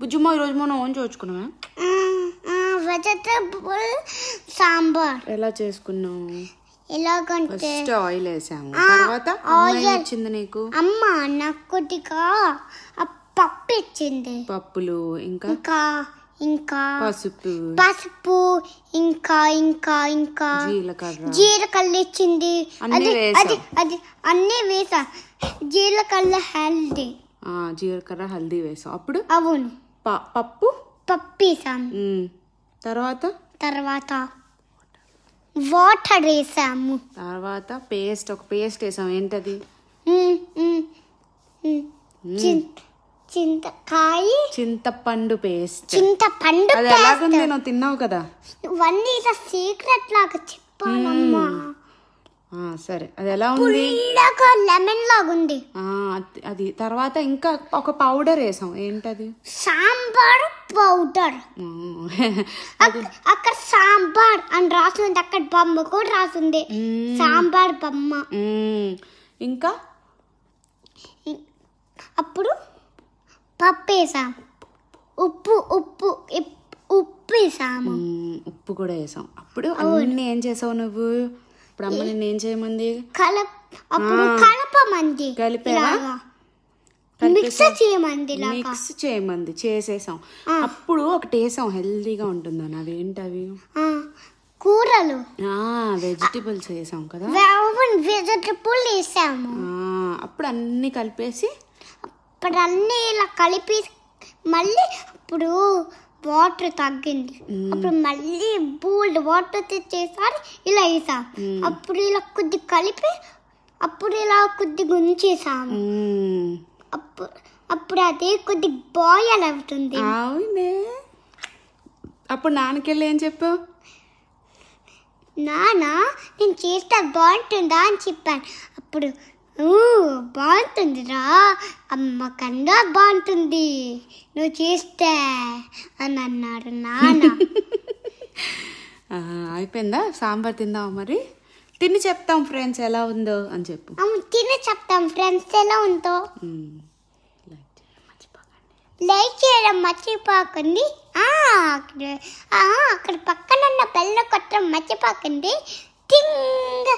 బుజ్జమ్మ ఈరోజు మనం ఓన్ చేసుకున్నావా? వెజిటబుల్ సాంబార్ ఎలా చేసుకున్నావు? ఎలాగంటే ఫస్ట్ ఆయిల్ వేసాము, తర్వాత ఆయిల్ ఇచ్చింది నీకు అమ్మ. నాకు కొద్దిగా పప్పు ఇచ్చింది, పప్పులు, ఇంకా ఇంకా ఇంకా పసుపు పసుపు, ఇంకా ఇంకా ఇంకా జీలకర్ర ఇచ్చింది. అది అది అది అన్నీ వేసా. జీలకర్ర హల్దీ, జీలకర్ర హల్దీ వేసాం. అప్పుడు అవును పప్పు వేసాం. తర్వాత తర్వాత వాటర్ వేసాము. తర్వాత ఒక పేస్ట్ వేసాం. ఏంటది? చింతపండు పేస్ట్. అది ఎలాగుంది? నువ్వు తిన్నావు కదా. ఇవన్నీ ఇలా సీక్రెట్ లాగా చెప్పానమ్మా. సరే, అది ఎలా ఉంది? లెమన్ లాగా ఉంది. అది తర్వాత ఇంకా ఒక పౌడర్ వేసాం. ఏంటది? సాంబార్ పౌడర్. అక్కడ సాంబార్ అని రాసింది, అక్కడ బొమ్మ కూడా రాసింది, సాంబార్ బొమ్మ. ఇంకా అప్పుడు పప్పు వేసాం, ఉప్పు ఉప్పు ఉప్పు వేసాము, ఉప్పు కూడా వేసాం. అప్పుడు అన్నీ ఏం చేసావు నువ్వు? ఇప్పుడు అమ్మ నిన్ను ఏం చేయమంది? కలపమంది, మిక్స్ చేయమంది. చేసేసాం. అప్పుడు ఒకటి వేసాం హెల్దీగా ఉంటుందని. అవి ఏంటవి? కూరలు, వెజిటబుల్స్ వేసాం కదా. వెజిటబుల్ వేసాము. అప్పుడు అన్ని కలిపేసి అన్నీ ఇలా కలిపి మళ్ళీ అప్పుడు వాటర్ తగ్గింది. అప్పుడు మళ్ళీ బోల్డ్ వాటర్ తెచ్చేసారి ఇలా వేసాం. అప్పుడు ఇలా కొద్ది కలిపి అప్పుడు ఇలా కొద్దిగా ఉంచేసాము. అప్పుడు అది కొద్ది బాయిల్ అవుతుంది. అవునే. అప్పుడు నాన్నకెళ్ళి ఏం చెప్పావు? నాన్న నేను చేస్తే బాగుంటుందా అని చెప్పాను. అప్పుడు బాగుంటుందిరా అమ్మ కన్నా బాగుంటుంది నువ్వు చేస్తే అని అన్నాడు నాన్న. అయిపోయిందా? సాంబార్ తిందాం మరి. తిని చెప్తాం ఫ్రెండ్స్ ఎలా ఉందో అని చెప్పు. తిని చెప్తాం ఫ్రెండ్స్ ఎలా ఉందో. లైక్ చేయడం మర్చిపోకండి. అక్కడ పక్కన ఉన్న బెల్ కొట్టడం మర్చిపోకండి. టింగ్